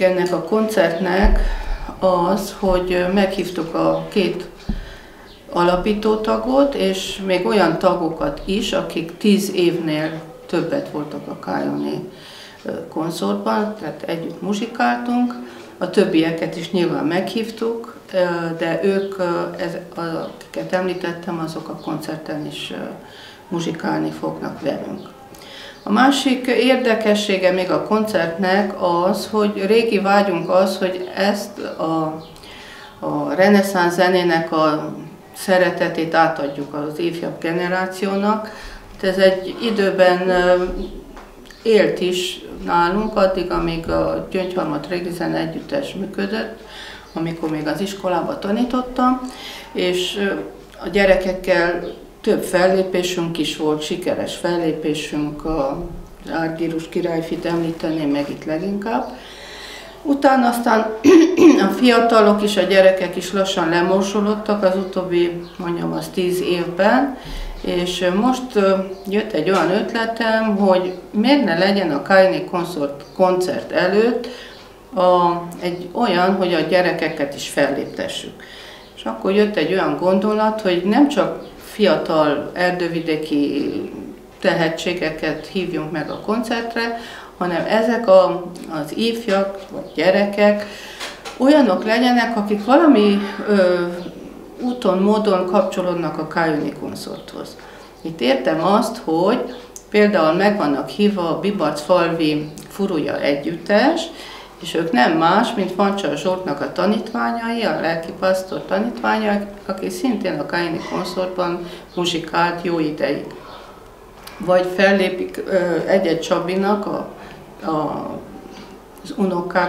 érdekesség ennek a koncertnek az, hogy meghívtuk a két alapító tagot, és még olyan tagokat is, akik 10 évnél többet voltak a Kájoni konzortban, tehát együtt muzsikáltunk. A többieket is nyilván meghívtuk, de ők, akiket említettem, azok a koncerten is muzsikálni fognak velünk. A másik érdekessége még a koncertnek az, hogy régi vágyunk az, hogy ezt a reneszánsz zenének a szeretetét átadjuk az ifjabb generációnak. Ez egy időben élt is nálunk, addig, amíg a Gyöngyharmat Régi Zene Együttes működött, amikor még az iskolában tanítottam, és a gyerekekkel több fellépésünk is volt, sikeres fellépésünk, a Árgírus királyfit említeném meg itt leginkább. Utána aztán a fiatalok és a gyerekek is lassan lemorzsolódtak az utóbbi, mondjam, az 10 évben, és most jött egy olyan ötletem, hogy miért ne legyen a Kájoni koncert előtt egy olyan, hogy a gyerekeket is felléptessük. És akkor jött egy olyan gondolat, hogy nem csak fiatal erdővidéki tehetségeket hívjunk meg a koncertre, hanem ezek az ifjak vagy gyerekek olyanok legyenek, akik valami úton, módon kapcsolódnak a Kájoni koncerthoz. Itt értem azt, hogy például meg vannak hívva a Bibac-falvi Furuja együttes, és ők nem más, mint Fancsal Zsoltnak a tanítványai, a lelkipasztor tanítványai, aki szintén a Kájoni koncertban muzsikált jó ideig. Vagy fellépik egy-egy Csabinak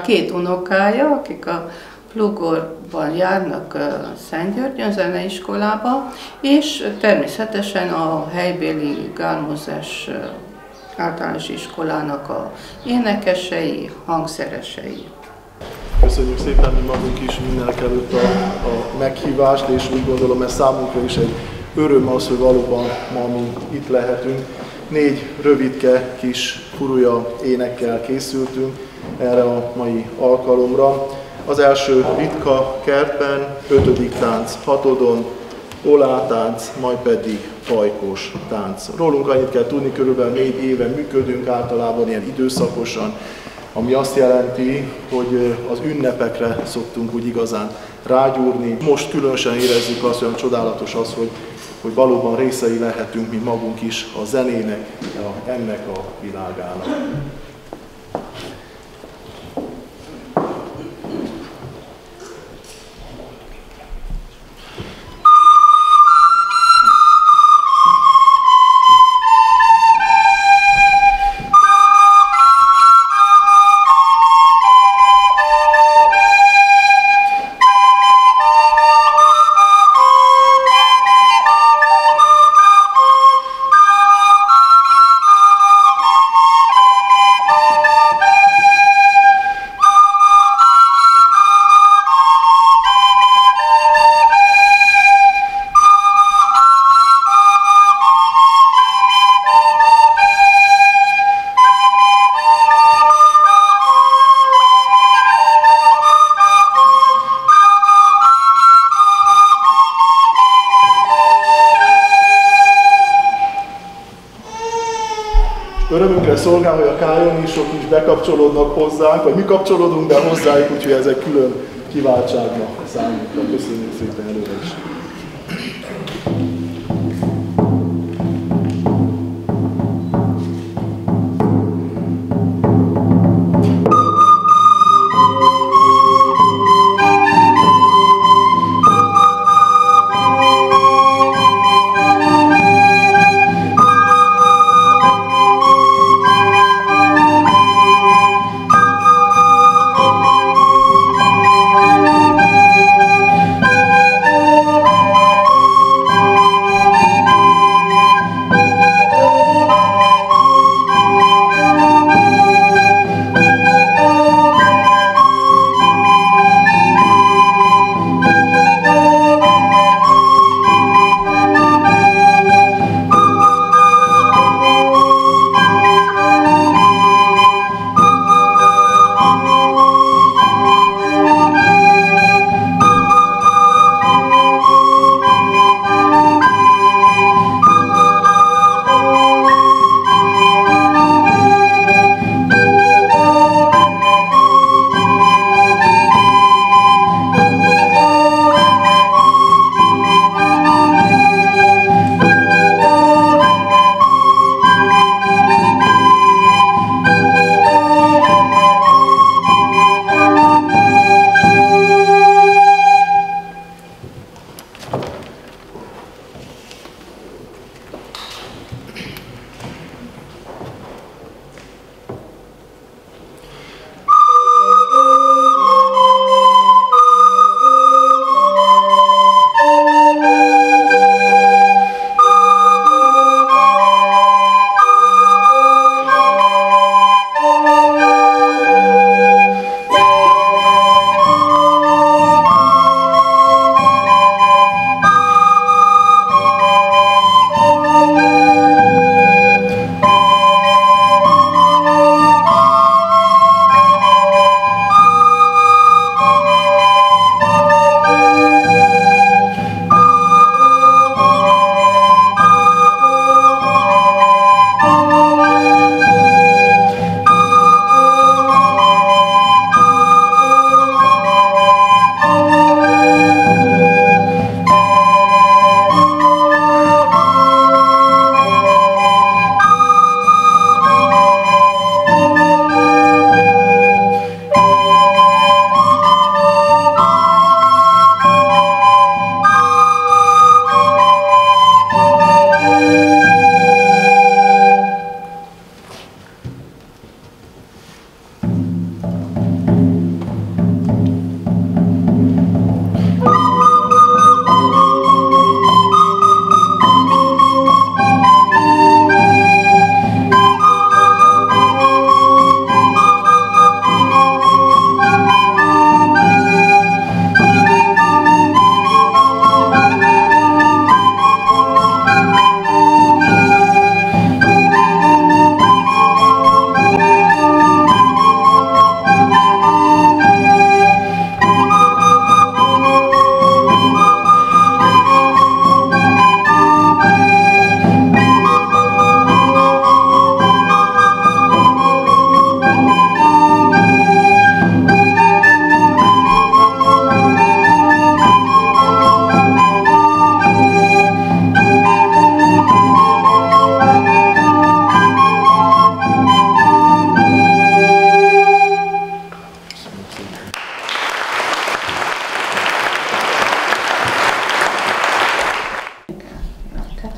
két unokája, akik a Plugorban járnak Szentgyörgyön zeneiskolába, és természetesen a helybéli Gál Mózes általános iskolának a énekesei, hangszeresei. Köszönjük szépen mi magunk is mindenekelőtt a meghívást, és úgy gondolom, ez számunkra is egy öröm az, hogy valóban ma mi itt lehetünk. 4 rövidke kis furuja énekkel készültünk erre a mai alkalomra. Az első Ritka kertben, 5. tánc Hatodon, Olátánc, majd pedig Pajkos tánc. Rólunk annyit kell tudni, körülbelül 4 éve működünk, általában ilyen időszakosan, ami azt jelenti, hogy az ünnepekre szoktunk úgy igazán rágyúrni. Most különösen érezzük azt, hogy csodálatos az, hogy valóban részei lehetünk mi magunk is a zenének, ennek a világának. Örömünkre szolgál, hogy a kájonisok is bekapcsolódnak hozzánk, vagy mi kapcsolódunk be hozzájuk, úgyhogy ez egy külön kiváltságnak számunkra. Köszönjük szépen előre is!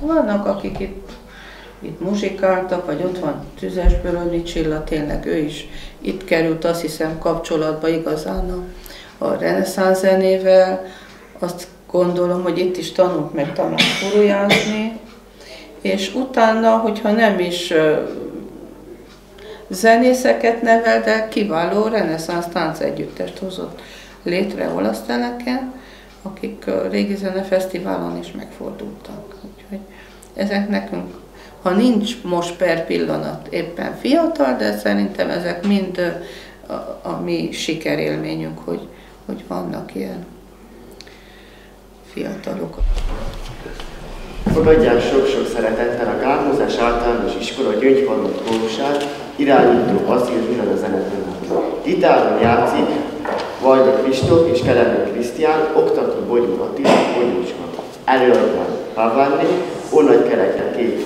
Vannak, akik itt muzsikáltak, vagy ott van Tüzesbőrönyi Csilla, tényleg ő is itt került, azt hiszem, kapcsolatba igazán a reneszánsz zenével. Azt gondolom, hogy itt is tanult meg furujázni, és utána, hogyha nem is zenészeket nevel, de kiváló reneszánsz táncegyüttest hozott létre olasz teleken, akik régi zenefesztiválon is megfordultak. Úgyhogy ezek nekünk, ha nincs most per pillanat éppen fiatal, de szerintem ezek mind a mi sikerélményünk, hogy vannak ilyen fiatalok. Fogadják sok-sok szeretettel a Gálmozás Általános Iskola Gyöngyfalvai kórusát, irányító Vasil Zsuzsana zenetanár. Gitáron játszik Vajda Kristóf és Kellemer Krisztián, oktató Bogyó Attila, Bogyócska. Előadják Pavánni, Onnagy Kerekre 2 év,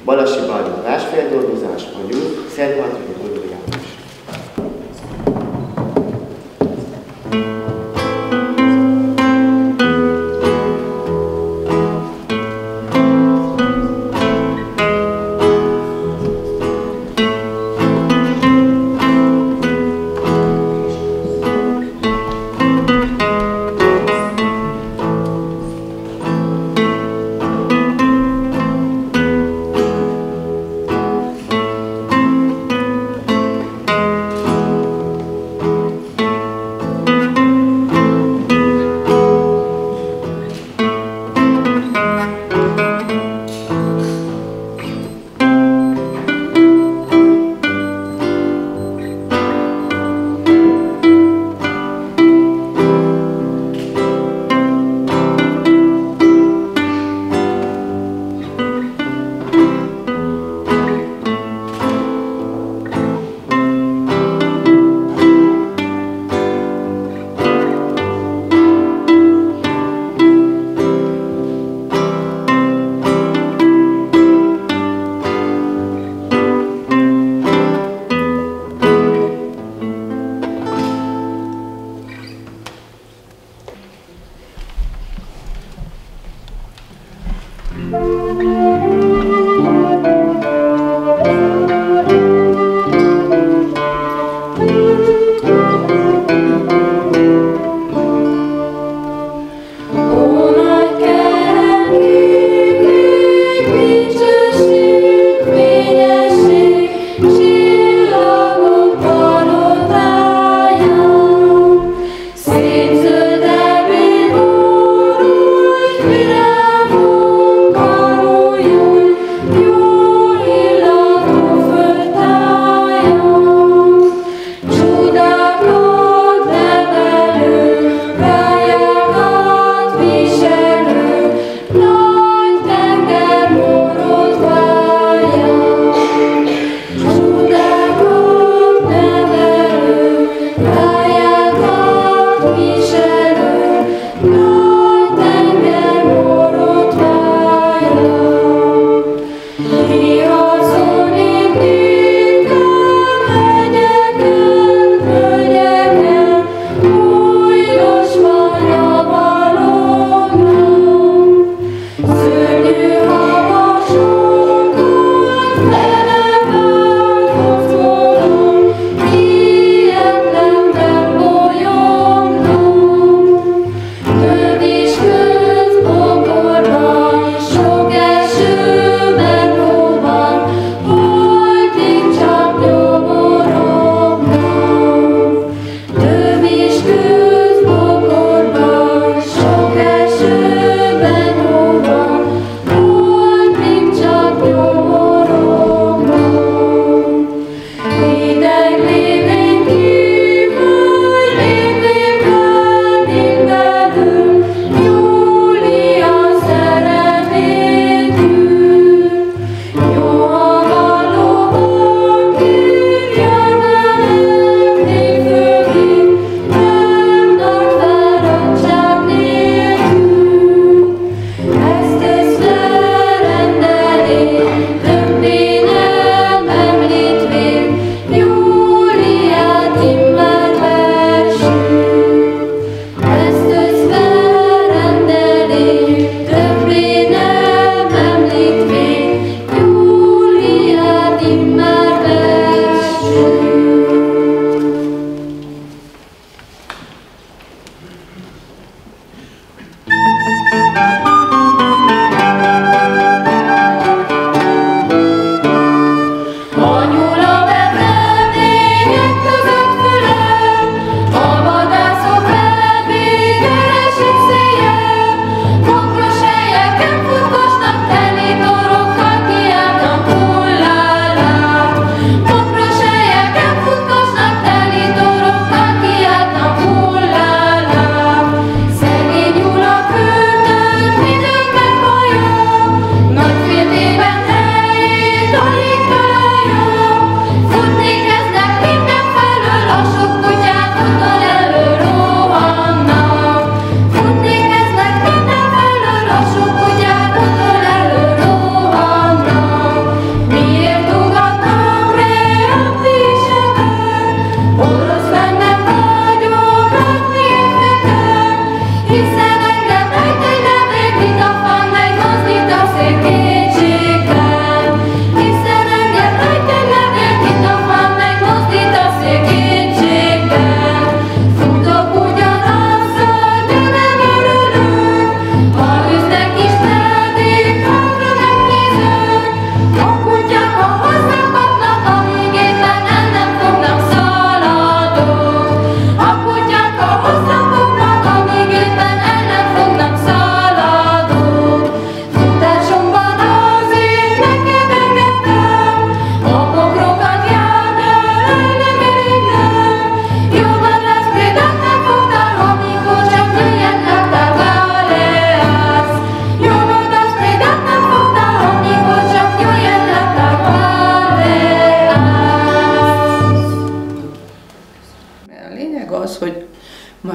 Balasi Bálint versfeldolgozás, magyarul, Szent Márton Bogyó János.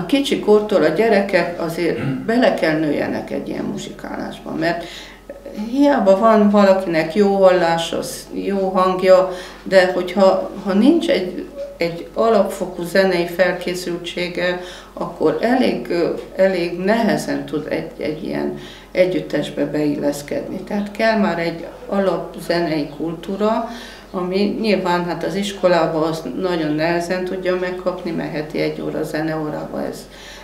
Kicsi kortól a gyerekek azért bele kell nőjenek egy ilyen muzsikálásba, mert hiába van valakinek jó hallása, jó hangja, de hogyha nincs egy alapfokú zenei felkészültsége, akkor elég nehezen tud egy ilyen együttesbe beilleszkedni. Tehát kell már egy alapzenei kultúra, ami nyilván hát az iskolában azt nagyon nehezen tudja megkapni, mert heti 1 óra zeneórában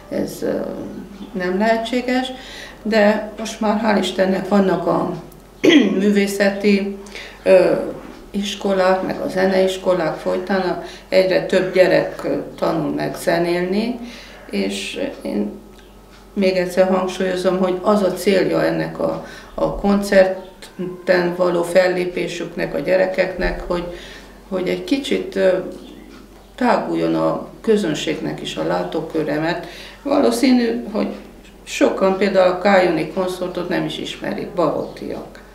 ez nem lehetséges, de most már hál' Istennek vannak a művészeti iskolák, meg a zeneiskolák folytán, egyre több gyerek tanul meg zenélni, és én még egyszer hangsúlyozom, hogy az a célja ennek a koncerten való fellépésüknek, a gyerekeknek, hogy egy kicsit táguljon a közönségnek is a látóköre, mert valószínű, hogy sokan például a Kályoni koncertot nem is ismerik, barótiak.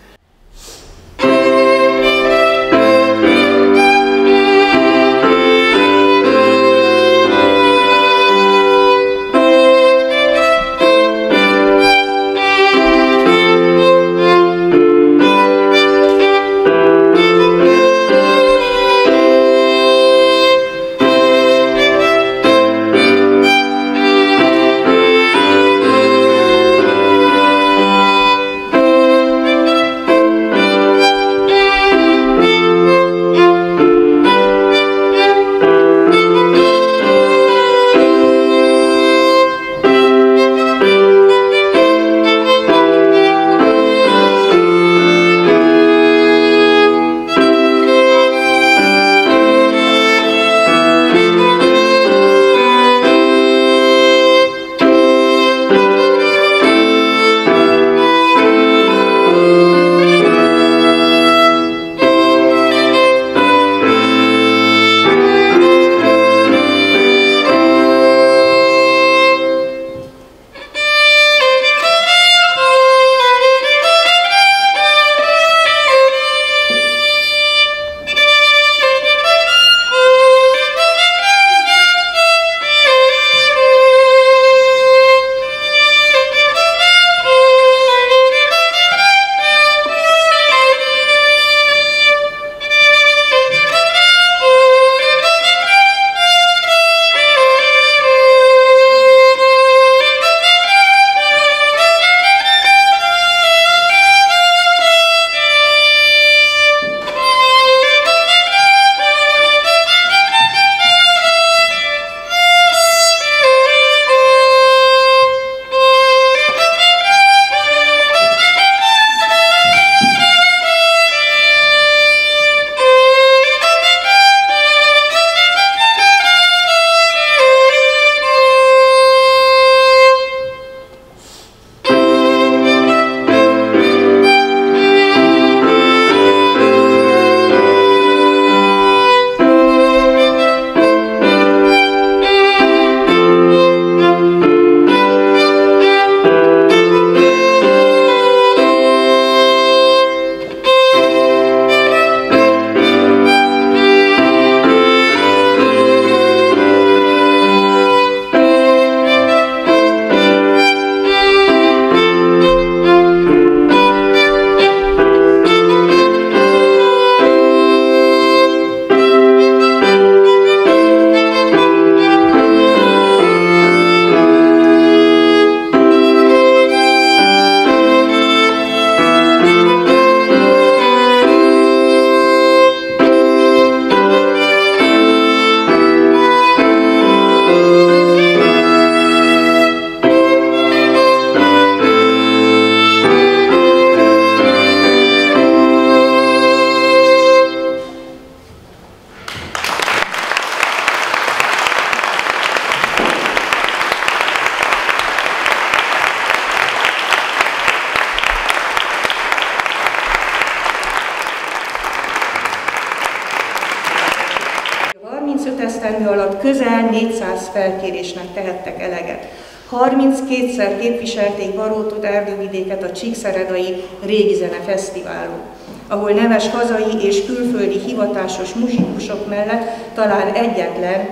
alatt közel 400 felkérésnek tehettek eleget. 32-szer képviselték Barótot, Erdővidéket a Csíkszeredai Régi Zene Fesztiválon, ahol neves hazai és külföldi hivatásos muzsikusok mellett talán egyetlen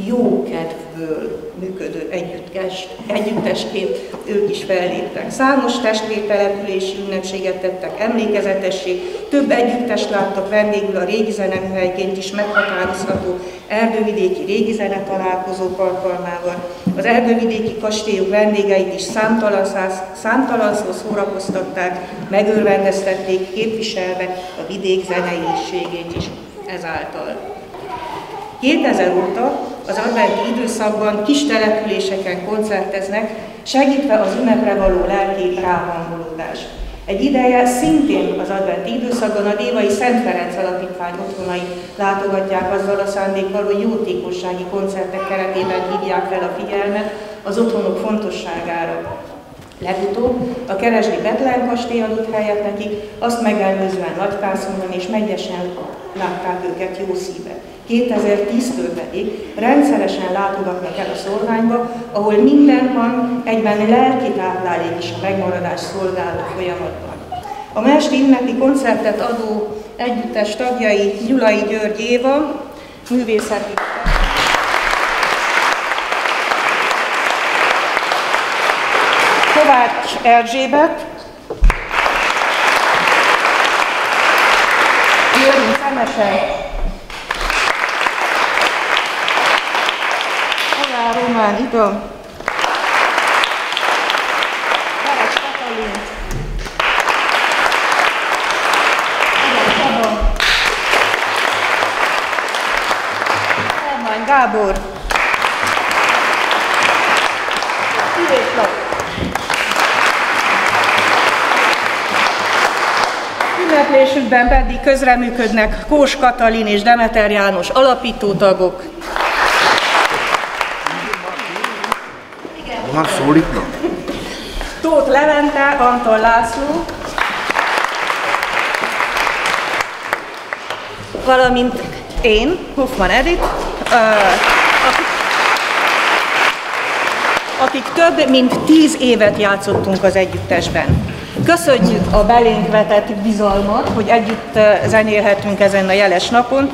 jó kedvből működő együttesként ők is felléptek. Számos testvértelepülési ünnepséget tettek emlékezetessé, több együttest láttak vendégül a régi zeneműhelyként is meghatározható erdővidéki régi zene találkozók alkalmával. Az erdővidéki kastélyok vendégeit is számtalanszor szórakoztatták, megörvendeztették, képviselve a vidék zeneiségét is ezáltal. 2000 óta az adventi időszakban kis településeken koncerteznek, segítve az ünnepre való lelki ráhangolódást. Egy ideje szintén az adventi időszakban a Dévai Szent Ferenc Alapítvány otthonai látogatják azzal a szándékkal, hogy jótékonysági koncertek keretében hívják fel a figyelmet az otthonok fontosságára. Legutóbb a keresdi Betlehem kastély adott helyet nekik, azt megelőzően Nagykászonban és Megyesen látták őket jó szíve. 2010-től pedig rendszeresen látogatnak el a Szolványba, ahol minden van, egyben lelki táplálék is a megmaradás szolgáló folyamatban. A ma esti ünnepi koncertet adó együttes tagjai Gyulai György Éva, művészeti Kovács Erzsébet, Jörg Szemese, Román Ida, Veres Katalin, Eden Csaba, Hermány Gábor, Szívés Lap. Ünneplésükben pedig közreműködnek Kós Katalin és Demeter János alapítótagok, Már szólítnak? Tóth Levente, Antal László, valamint én, Hoffman Edith, akik több mint 10 évet játszottunk az együttesben. Köszönjük a belénk vetett bizalmat, hogy együtt zenélhetünk ezen a jeles napon.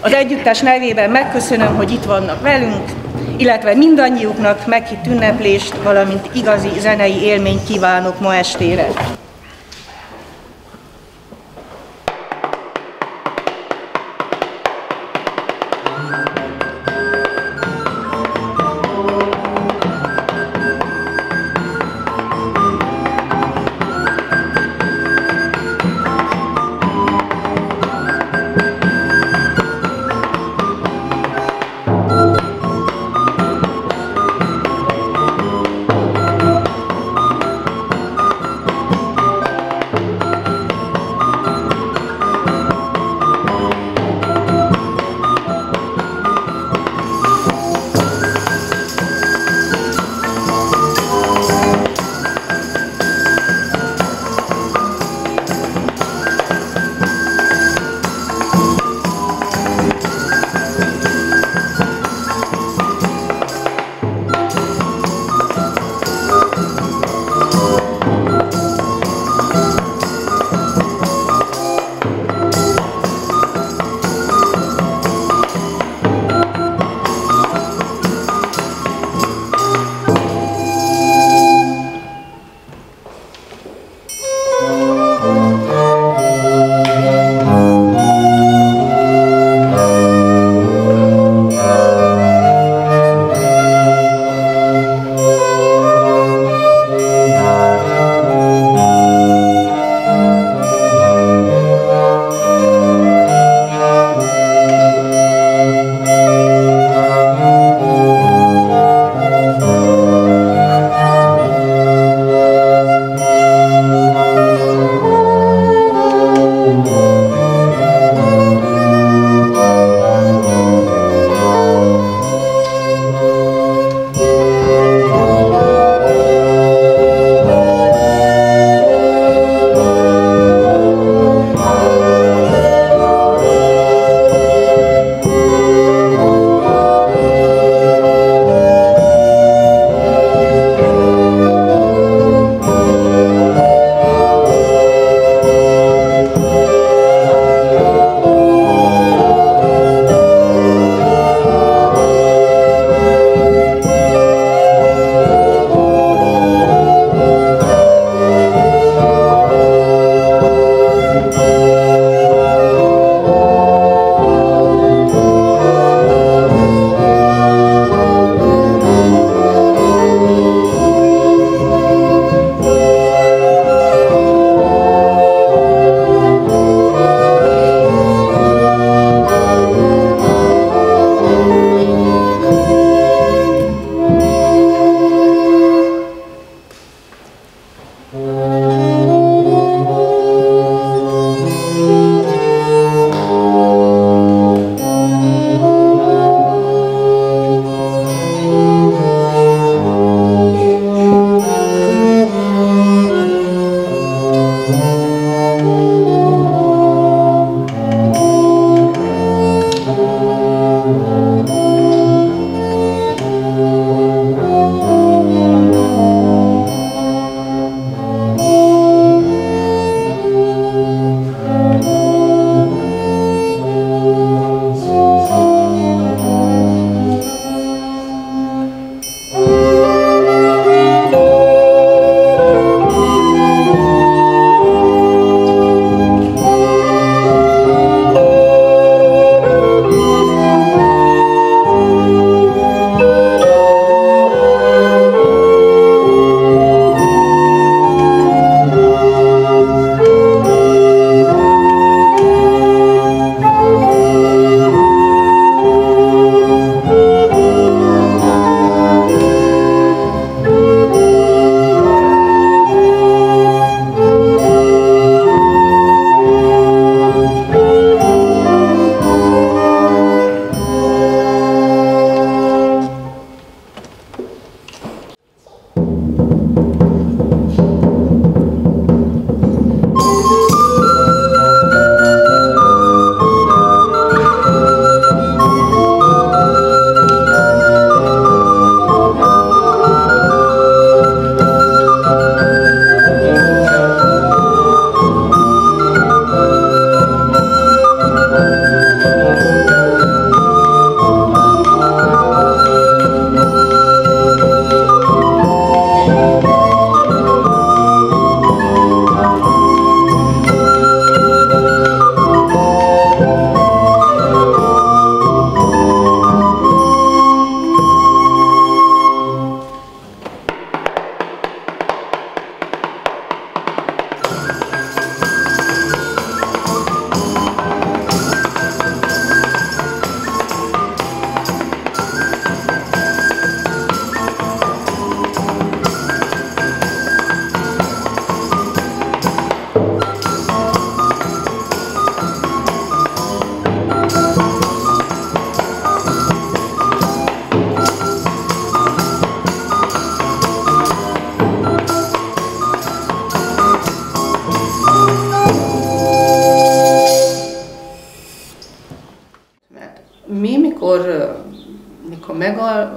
Az együttes nevében megköszönöm, hogy itt vannak velünk, illetve mindannyiuknak meghitt ünneplést, valamint igazi zenei élményt kívánok ma estére.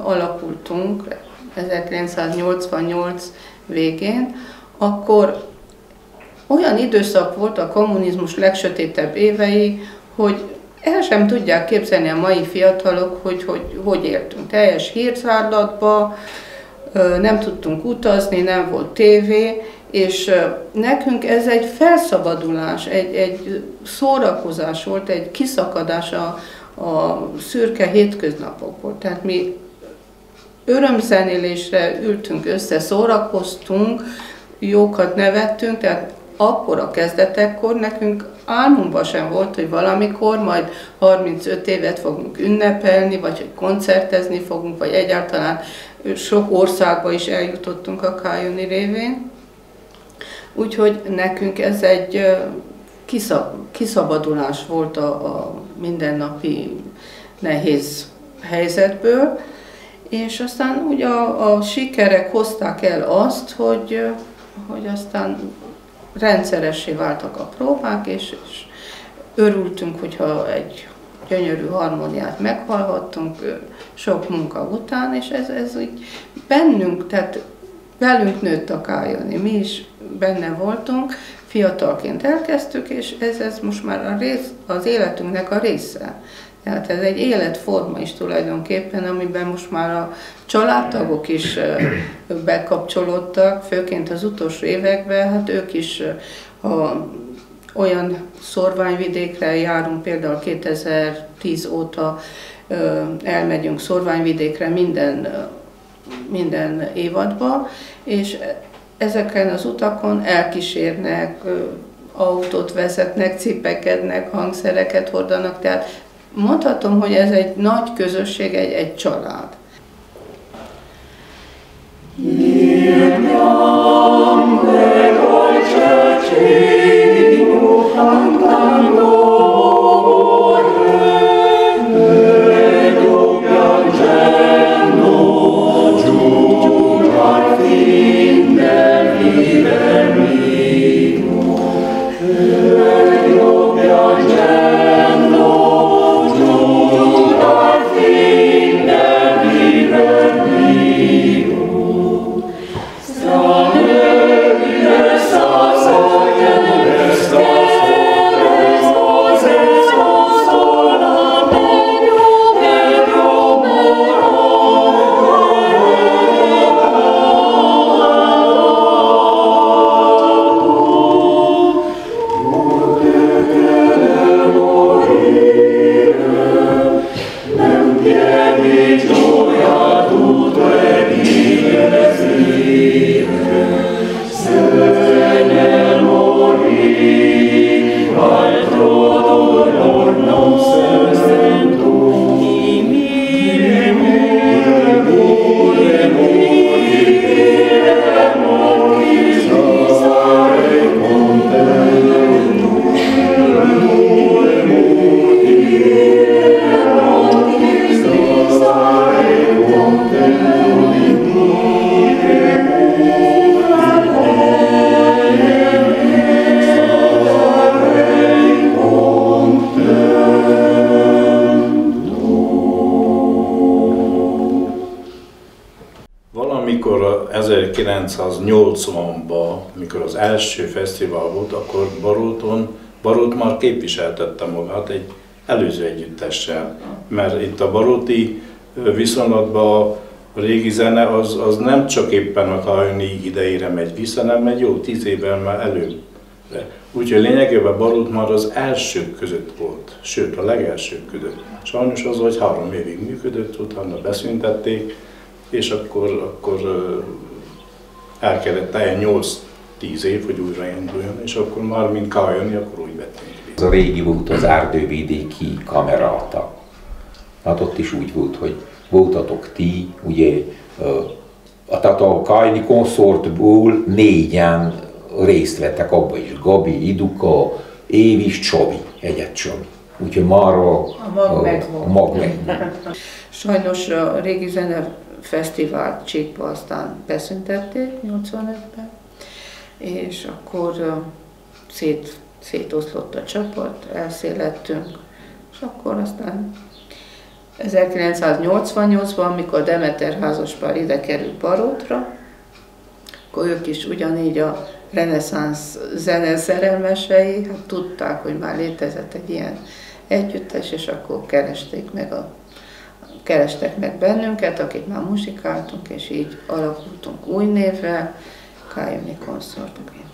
alakultunk 1988 végén, akkor olyan időszak volt a kommunizmus legsötétebb évei, hogy el sem tudják képzelni a mai fiatalok, hogy éltünk. Teljes hírszárlatba, nem tudtunk utazni, nem volt tévé, és nekünk ez egy felszabadulás, egy szórakozás volt, egy kiszakadás a szürke hétköznapokból. Tehát mi örömzenélésre ültünk össze, szórakoztunk, jókat nevettünk, tehát akkor a kezdetekkor nekünk álmunkban sem volt, hogy valamikor majd 35 évet fogunk ünnepelni, vagy hogy koncertezni fogunk, vagy egyáltalán sok országba is eljutottunk a Kájoni révén. Úgyhogy nekünk ez egy kiszabadulás volt a mindennapi nehéz helyzetből, és aztán ugye a sikerek hozták el azt, hogy aztán rendszeressé váltak a próbák, és örültünk, hogyha egy gyönyörű harmóniát meghallhattunk sok munka után, és ez úgy bennünk, tehát velünk nőtt a Kájoni, mi is benne voltunk, fiatalként elkezdtük, és ez most már az életünknek a része. Tehát ez egy életforma is tulajdonképpen, amiben most már a családtagok is bekapcsolódtak, főként az utolsó években, hát ők is olyan szorványvidékre járunk, például 2010 óta elmegyünk szorványvidékre minden évadba, és ezeken az utakon elkísérnek, autót vezetnek, cipekednek, hangszereket hordanak, tehát mondhatom, hogy ez egy nagy közösség, egy család. Valamikor 1980-ban, mikor az első fesztivál volt, akkor Barót már képviseltette magát egy előző együttessel, mert itt a baróti viszonylatban a régi zene az nem csak éppen a Kájoni idejére megy vissza, hanem megy jó 10 évvel már előbbre. Úgyhogy lényegében Barót már az elsők között volt, sőt a legelsők között. Sajnos az, hogy 3 évig működött, utána beszüntették, és akkor el kellett teljen 8-10 év, hogy újrainduljon, és akkor már, mint Kájoni, akkor úgy vettünk. Ez a régi volt az Erdővidéki Kamerata. Hát ott is úgy volt, hogy voltatok ti, ugye, tehát a Kájoni konszortból 4-en részt vettek abba is, Gabi, Iduka, Évis, Csabi, Egyet Csabi. Úgyhogy már a mag megvan. Sajnos a régi zene fesztivált Csíkba aztán beszüntették 85-ben, és akkor szétoszlott a csapat, elszélettünk, és akkor aztán 1988-ban, amikor Demeter házaspár ide került Barótra, akkor ők is ugyanígy a reneszánsz zene szerelmesei, hát tudták, hogy már létezett egy ilyen együttes, és akkor kerestek meg bennünket, akik már muzsikáltunk, és így alakultunk új névvel, Kályoni konszortként.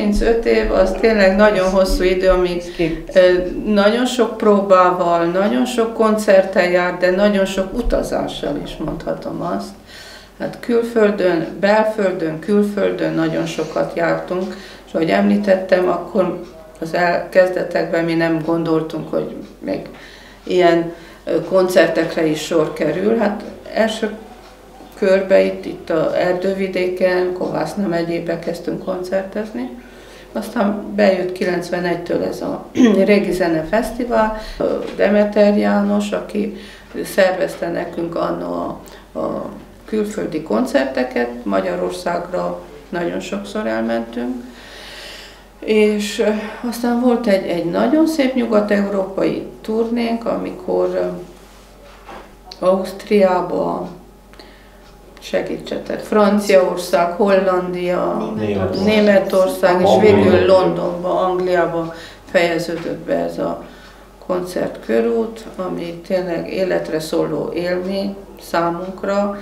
35 év az tényleg nagyon hosszú idő, amíg nagyon sok próbával, nagyon sok koncerttel jár, de nagyon sok utazással is mondhatom azt. Hát külföldön, belföldön, külföldön nagyon sokat jártunk, és ahogy említettem, akkor az kezdetekben mi nem gondoltunk, hogy még ilyen koncertekre is sor kerül. Hát első körbe itt a Erdővidéken, Kovászna megyébe kezdtünk koncertezni. Aztán bejött 91-től ez a Régi Zene Fesztivál, Demeter János, aki szervezte nekünk anno a külföldi koncerteket, Magyarországra nagyon sokszor elmentünk. És aztán volt egy nagyon szép nyugat-európai turnénk, amikor Ausztriába, segítsetek, Franciaország, Hollandia, Németország, és végül Londonba, Angliába fejeződött be ez a koncertkörút, ami tényleg életre szóló élmény számunkra,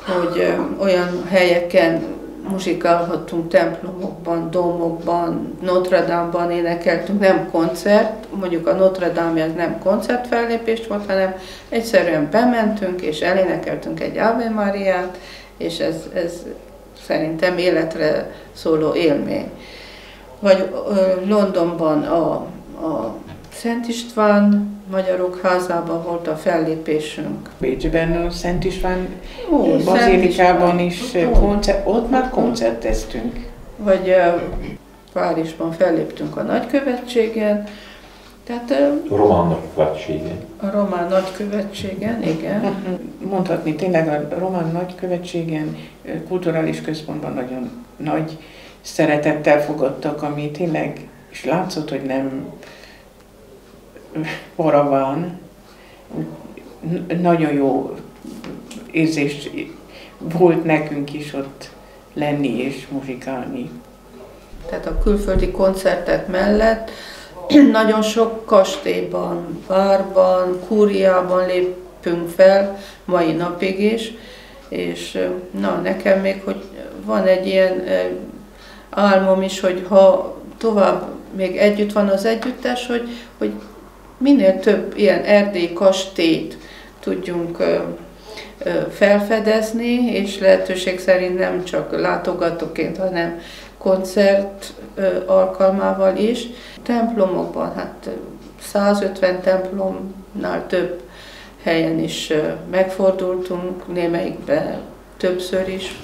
hogy olyan helyeken muzsikálhattunk, templomokban, dómokban, Notre Dame-ban énekeltünk, nem koncert, mondjuk a Notre Dame az nem koncertfellépés volt, hanem egyszerűen bementünk és elénekeltünk egy Ave Mariát, és ez szerintem életre szóló élmény. Vagy Londonban a Szent István Magyarok Házában volt a fellépésünk. Bécsben a Szent István bazilikában is, ott már koncerteztünk. Vagy Párizsban felléptünk a nagykövetségen. Tehát, a román nagykövetségen. A román nagykövetségen, igen. Mondhatni tényleg a román nagykövetségen, kulturális központban nagyon nagy szeretettel fogadtak, ami tényleg, és látszott, hogy nem paraván, nagyon jó érzés volt nekünk is ott lenni és muzsikálni. Tehát a külföldi koncertek mellett nagyon sok kastélyban, bárban, kúriában lépünk fel, mai napig is, és nekem még, hogy van egy ilyen álmom is, hogy ha tovább még együtt van az együttes, hogy minél több ilyen erdélyi kastélyt tudjunk felfedezni, és lehetőség szerint nem csak látogatóként, hanem koncert alkalmával is. Templomokban, hát 150 templomnál több helyen is megfordultunk, némelyikben többször is.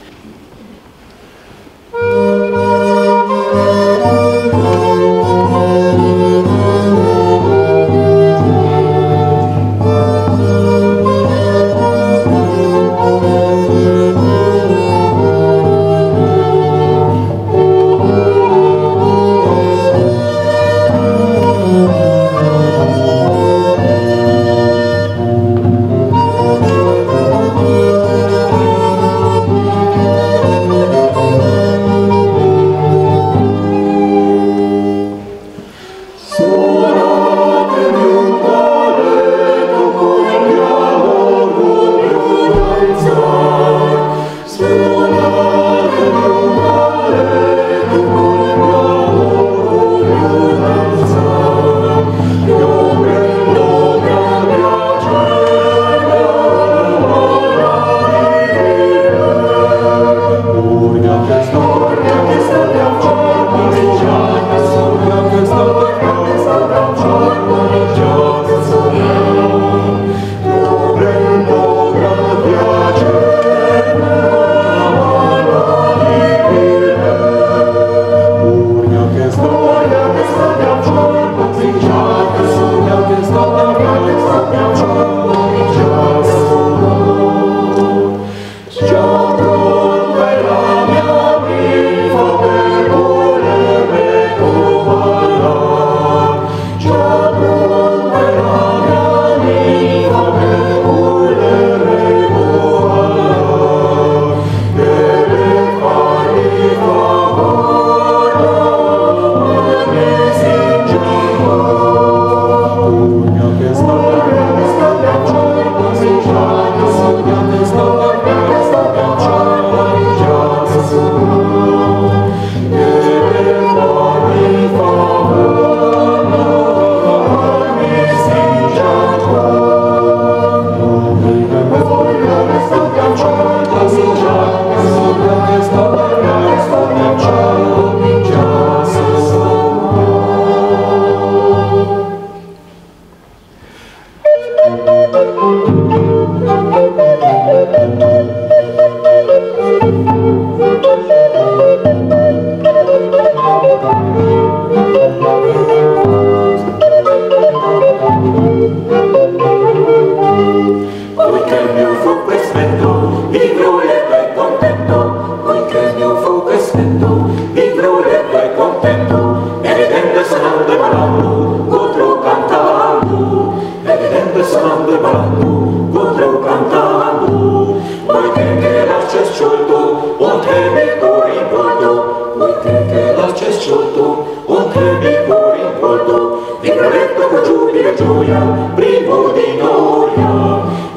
csoltó, und hő mikor én boldog, hogy te las csesz csoltó, und hő mikor én boldog. Viva letto con giubilo e gioia, primo di noia.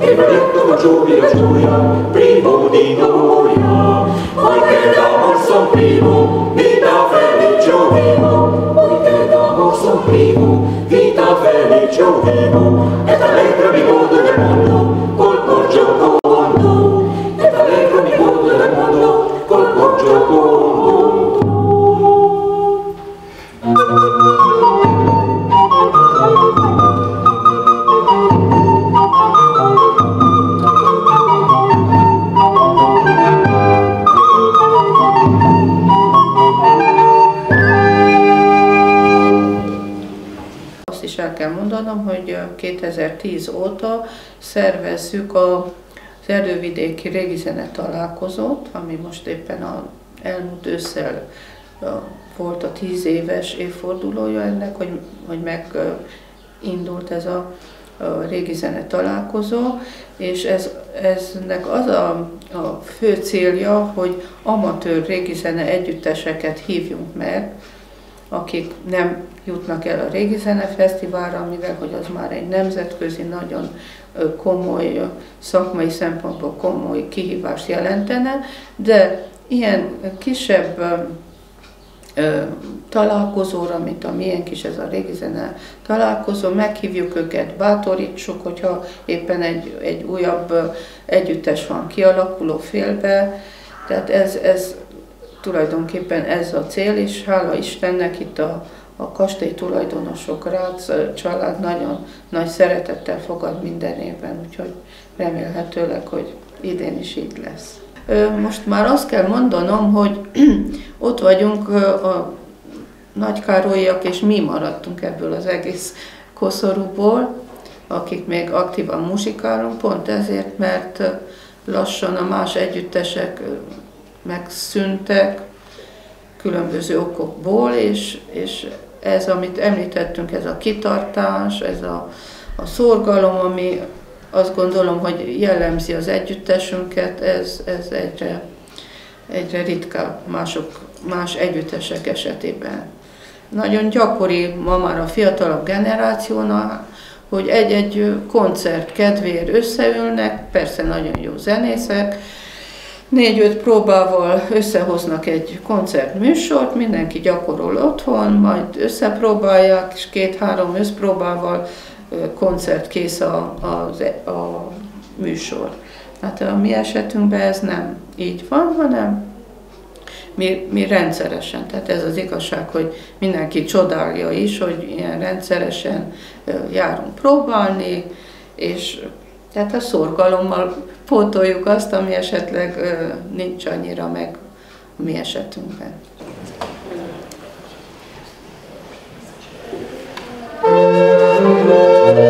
Viva letto con giubilo e gioia, primo di noia. Poiché d'amor son primo, vita felice o vivo. Poiché d'amor son primo, vita felice o vivo. Et allegro mi godo del mondo, col cor giocondo. Et allegro mi godo del mondo, col cor giocondo. Azt is el kell mondanom, hogy 2010 óta szervezzük az erdővidéki régi zene találkozót, ami most éppen az elmúlt ősszel volt a 10 éves évfordulója ennek, hogy megindult ez a régi zene találkozó, és eznek az a fő célja, hogy amatőr régi zene együtteseket hívjunk meg, akik nem jutnak el a Régi Zene Fesztiválra, mivel hogy az már egy nemzetközi, nagyon komoly, szakmai szempontból komoly kihívást jelentene, de ilyen kisebb találkozóra, mint a miénk is, ez a Régi Zene találkozó, meghívjuk őket, bátorítsuk, hogyha éppen egy újabb együttes van kialakuló félbe, tehát ez tulajdonképpen ez a cél, és hála Istennek itt a kastély tulajdonosok, Rácz család nagyon nagy szeretettel fogad minden évben, úgyhogy remélhetőleg, hogy idén is így lesz. Most már azt kell mondanom, hogy ott vagyunk a nagykárolyiak, és mi maradtunk ebből az egész koszorúból, akik még aktívan muzsikálunk, pont ezért, mert lassan a más együttesek megszűntek különböző okokból, és ez, amit említettünk, ez a kitartás, ez a szorgalom, ami azt gondolom, hogy jellemzi az együttesünket, ez egyre ritkább más együttesek esetében. Nagyon gyakori ma már a fiatalabb generációnál, hogy egy-egy koncert kedvéért összeülnek, persze nagyon jó zenészek, 4-5 próbával összehoznak egy koncertműsort, mindenki gyakorol otthon, majd összepróbálják, és 2-3 összpróbával koncertkész a műsor. Hát a mi esetünkben ez nem így van, hanem mi rendszeresen, tehát ez az igazság, hogy mindenki csodálja is, hogy ilyen rendszeresen járunk próbálni, és tehát a szorgalommal pótoljuk azt, ami esetleg nincs annyira meg a mi esetünkben. Amor,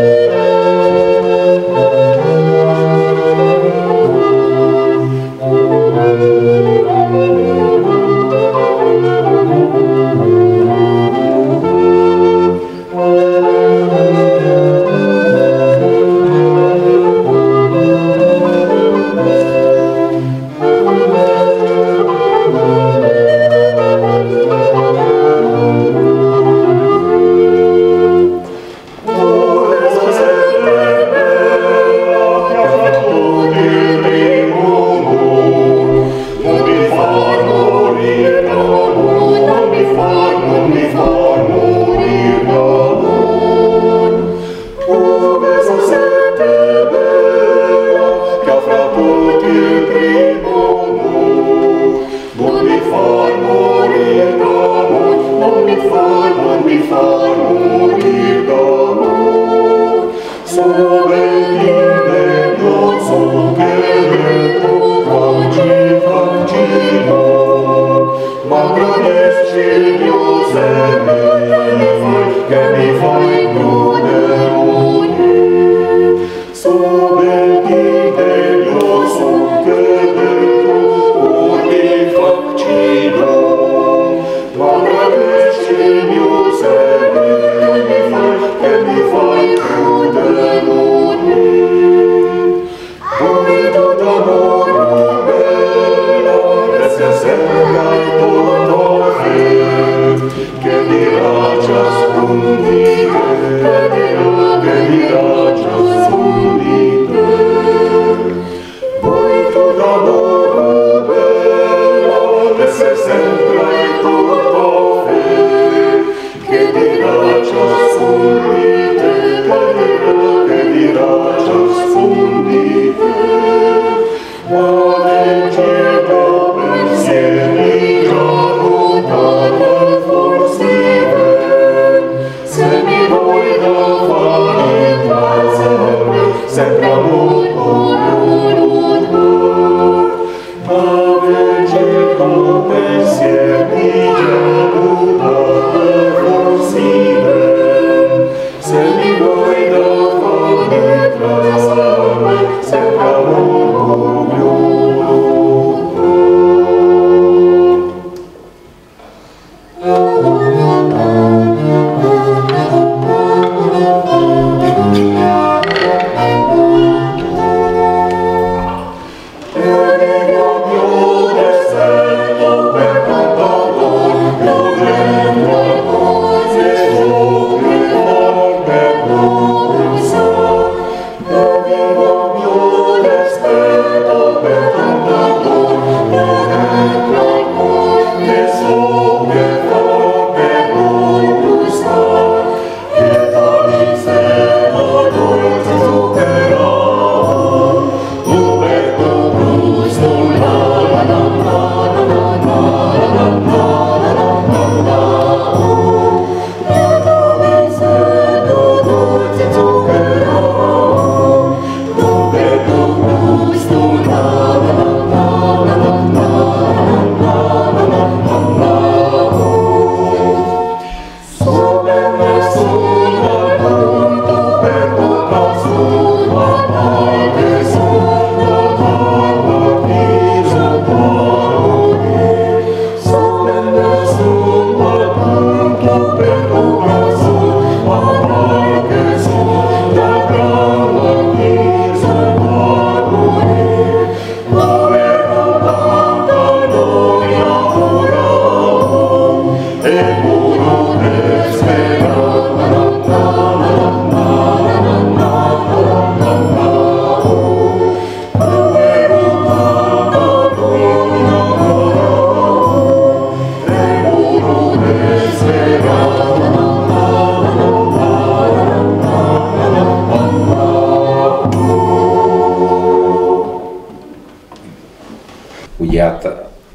Ugye hát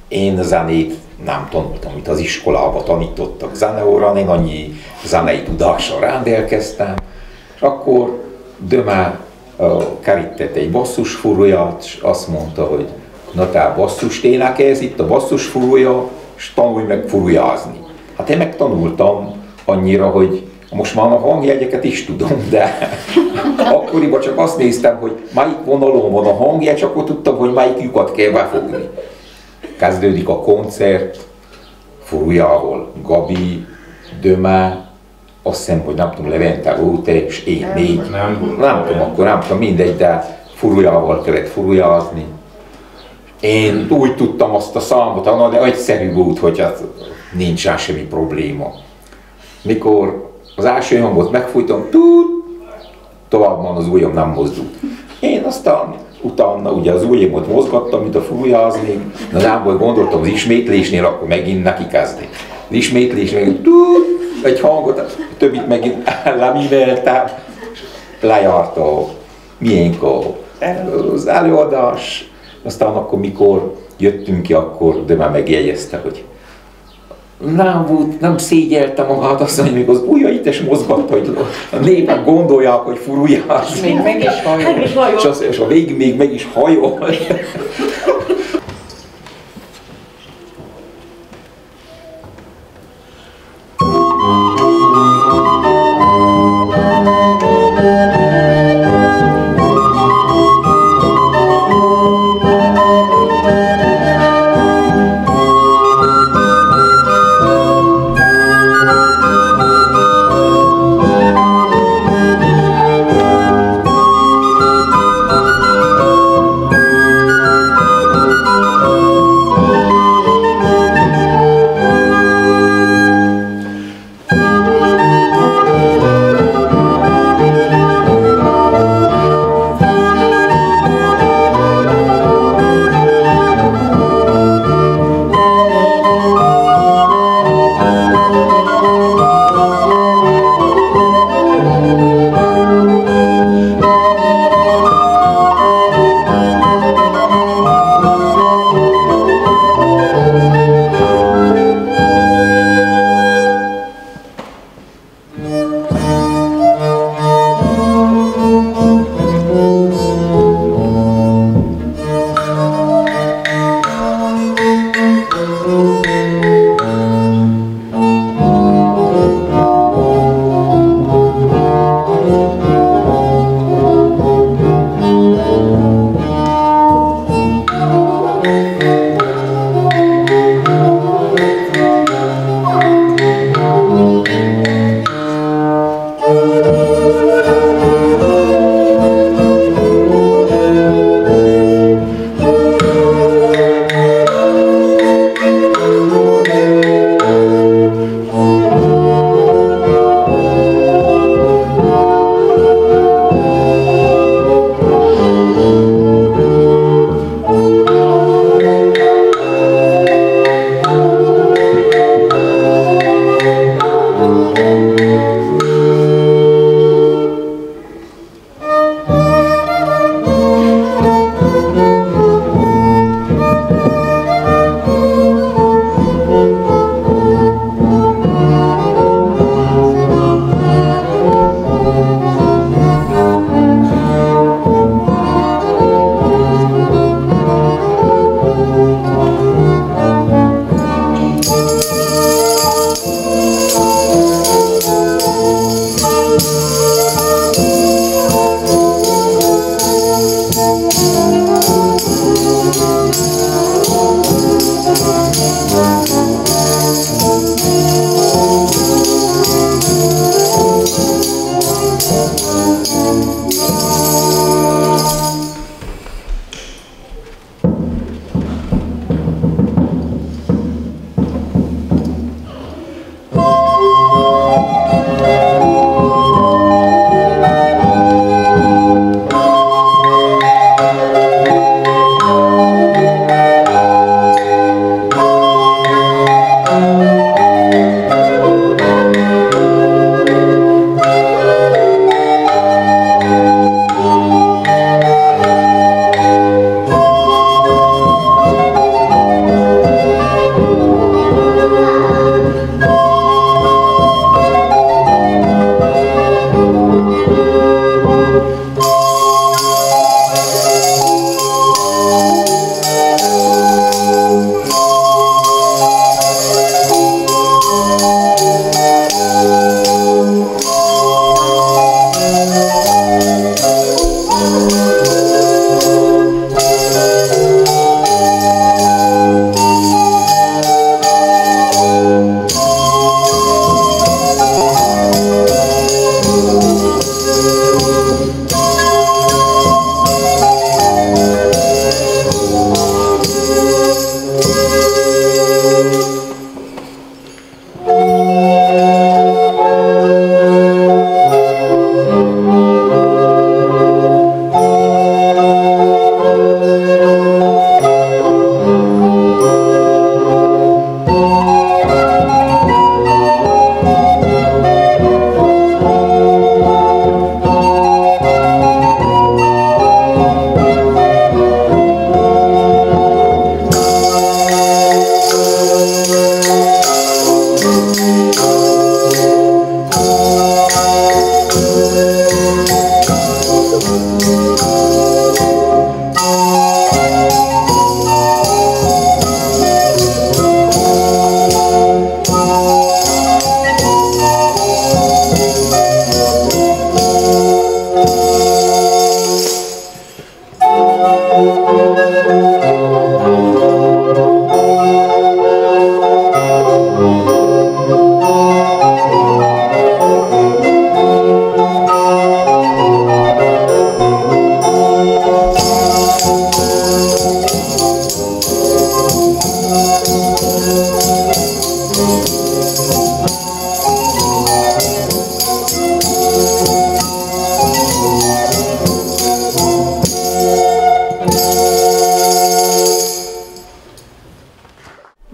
én zenét nem tanultam, amit az iskolában tanítottak zeneórán, én annyi zenei tudással rendelkeztem, és akkor Döme kerített egy basszusfúróját, és azt mondta, hogy na te basszust énekelsz, itt a basszusfúrója, és tanulj meg fúrójázni. Hát én megtanultam annyira, hogy most már a hangjegyeket is tudom, de akkoriban csak azt néztem, hogy melyik vonalon van a hangjegy, csak akkor tudtam, hogy melyik lyukat kell befogni. Kezdődik a koncert, fúrójával Gabi, Döme, azt hiszem, hogy nem tudom, Levente volt és én négy. Nem tudom, akkor nem tudom, mindegy, de fúrójával kellett fúrójázni. Én úgy tudtam azt a számot, de egyszerű volt, hogy hát nincsen semmi probléma. Mikor az első hangot megfújtam, tovább az ujjam nem mozdult. Én aztán utána ugye az ujjamat mozgattam, mint a fúrójázni, de nem volt, gondoltam az ismétlésnél, akkor megint neki kezdni. Az ismétlésnél egy hangot, a többit megint lemíveltem, lejárt az előadás, aztán akkor mikor jöttünk ki, akkor Döme megjegyezte, hogy nem szégyelte magát, azt mondja, hogy még az ujjait is mozgatta, hogy a népek gondolják, hogy fúrójázni. Még meg is hajol. És a végig még meg is hajol.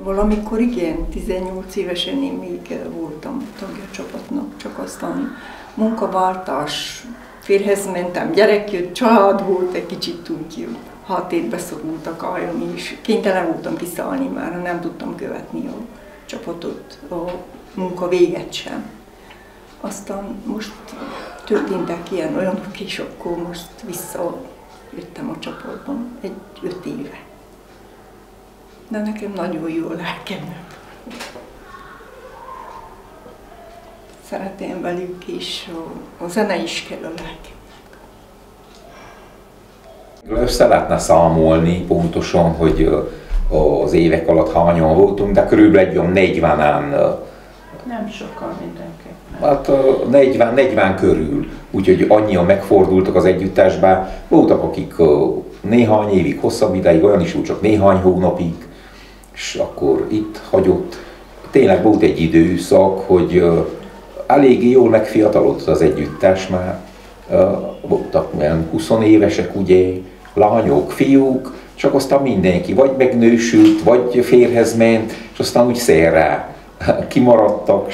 Valamikor igen, 18 évesen én még voltam tagja a csapatnak, csak aztán munkaváltás, férhez mentem, gyerek jött, család volt, egy kicsit úgy hátétbe szorultak állni, és kénytelen voltam kiszállni már, nem tudtam követni a csapatot, a munka véget sem. Aztán most történtek ilyen olyanok, és akkor most visszajöttem a csapatban egy 5 éve. De nekem nagyon jó a lelkem. Szeretem velük, és a zene is kell a lelkem. Össze lehetne számolni pontosan, hogy az évek alatt hányan voltunk, de körülbelül egy olyan 40-en. Nem sokan mindenképpen. Hát 40 körül, úgyhogy annyian megfordultak az együttesbe. Voltak, akik néhány évig, hosszabb ideig, olyan is úgy csak néhány hónapig, és akkor itt hagyott. Tényleg volt egy időszak, hogy eléggé jól megfiatalodott az együttes, mert voltak olyan 20 évesek, ugye, lányok, fiúk, csak aztán mindenki vagy megnősült, vagy férhez ment, és aztán úgy szélre kimaradtak.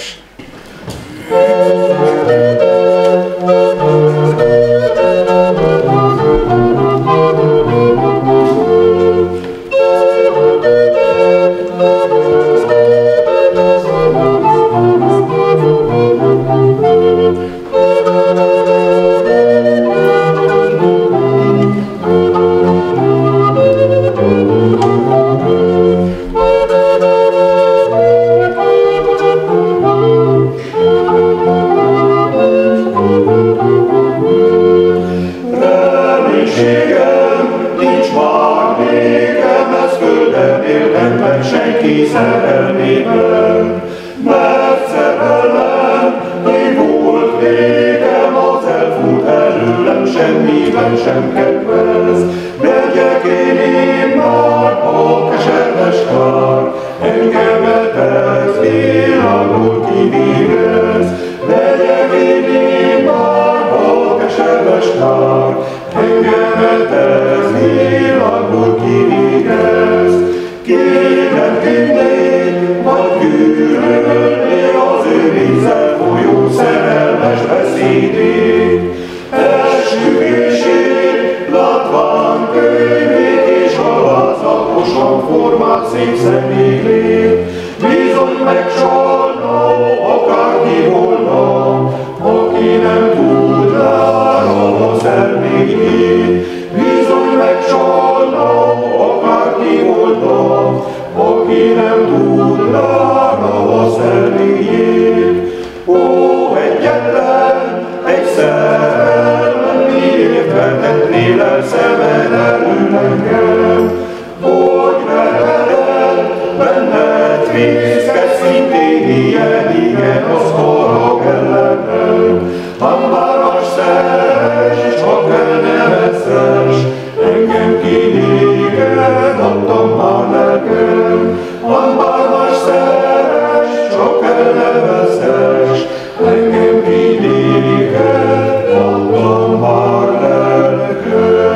Szerelmében, mert szerelem, mi volt végem, az elfúlt előlem, semmiben sem kedvez. Megyek én már a keserves kár, engemet ez világból kivégez. Megyek én már a keserves kár, engemet ez világból kivégez. Kérem mindig, majd gyűlölni az ő vízzel folyó szerelmes beszédét. Esküvését, látván könyvét és alázakosan formált szép személét. Bizony megcsalna, akárki volna, aki nem tudná a szermélyét. Bizony megcsalna, akárki volna, aki nem tudná a személyét. Ó, egyetlen, egy szerelem, miért vetetnél el szemed elől engem? Hogy veled, benned fészked szintén ilyen, igen, az harag ellenem. Ambáras szeres, csak el ne veszes, engem kinéged, adtam már lelkem. Ambáras szeres, csak el ne veszes, engem kinéged, adtam már lelkem.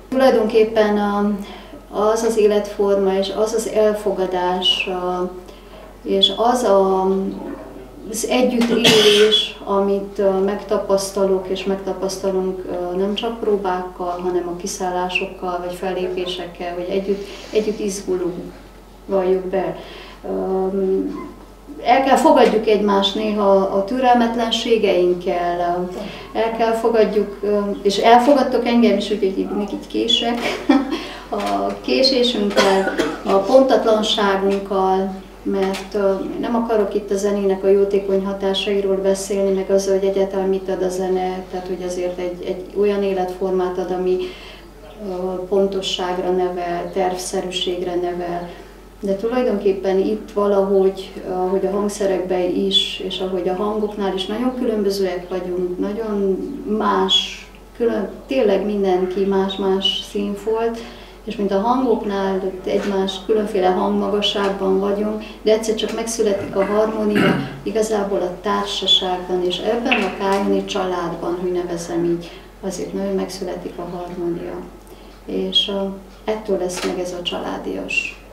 Tulajdonképpen az az életforma, és az az elfogadás, és az az együttélés, amit megtapasztalok és megtapasztalunk nem csak próbákkal, hanem a kiszállásokkal, vagy fellépésekkel, hogy együtt izgulunk, valljuk be. El kell fogadjuk egymást néha a türelmetlenségeinkkel, el kell fogadjuk, és elfogadtok engem is, úgyhogy még így kések, a késésünkkel, a pontatlanságunkkal, mert nem akarok itt a zenének a jótékony hatásairól beszélni, meg azzal, hogy egyáltalán mit ad a zene, tehát hogy azért egy olyan életformát ad, ami pontosságra nevel, tervszerűségre nevel. De tulajdonképpen itt valahogy, ahogy a hangszerekben is, és ahogy a hangoknál is nagyon különbözőek vagyunk, nagyon más, tényleg mindenki más-más színfolt, és mint a hangoknál egymás különféle hangmagasságban vagyunk, de egyszer csak megszületik a harmónia igazából a társaságban, és ebben a kájoni családban, hogy nevezem így, azért nagyon megszületik a harmónia. és ettől lesz meg ez a családias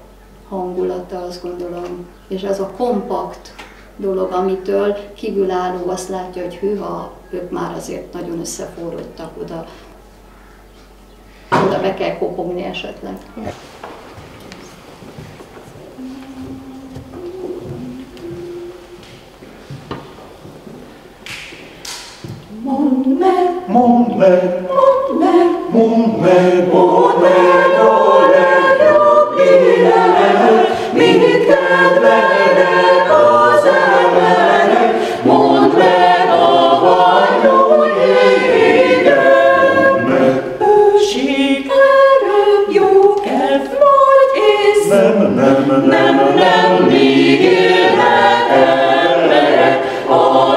hangulata, azt gondolom, és ez a kompakt dolog, amitől kívülálló azt látja, hogy hűha, ők már azért nagyon összeforrodtak, oda be kell kopogni esetleg. Mondd meg, mondd meg, mondd meg, mondd meg, mondd meg a legjobb élet, mit kedvelnek az emberek, mondd meg a vagyon égen. Mondd meg. Őség, erőbb, jó kedv, nagy ész. Nem, míg élnek emberek, a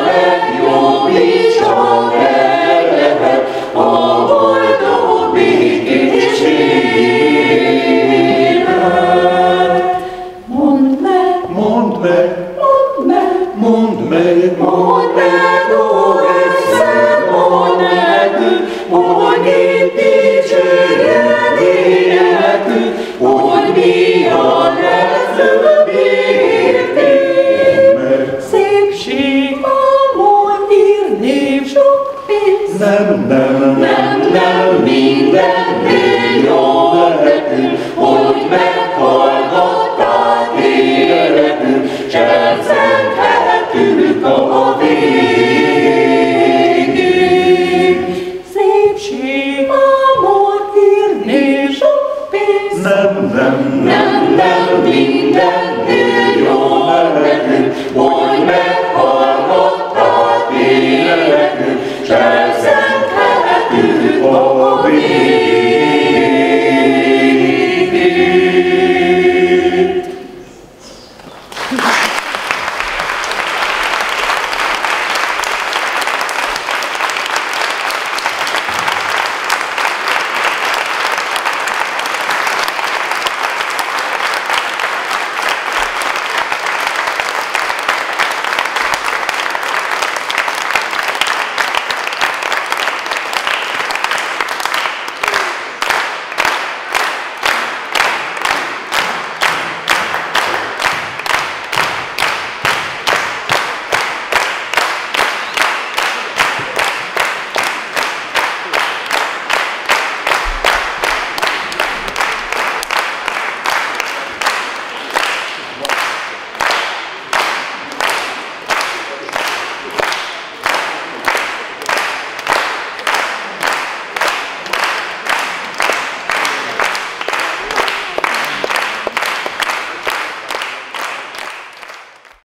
legjobb is csak egy lehet, a boldog békés élet. Mondd meg, mondd meg, mondd meg, mondd meg, mondd meg, ó, egyszer mondd nekünk, hogy itt dicsérjen életünk, hogy mi a legfőbb érték. Szépség, amor, írnév, sok pénz. Nem, mindennél jobb nekünk, hogy meghallgatták életünk, s elszenthetünk a végig. Szépség, amor, írnév, sok pénz. Nem, mindennél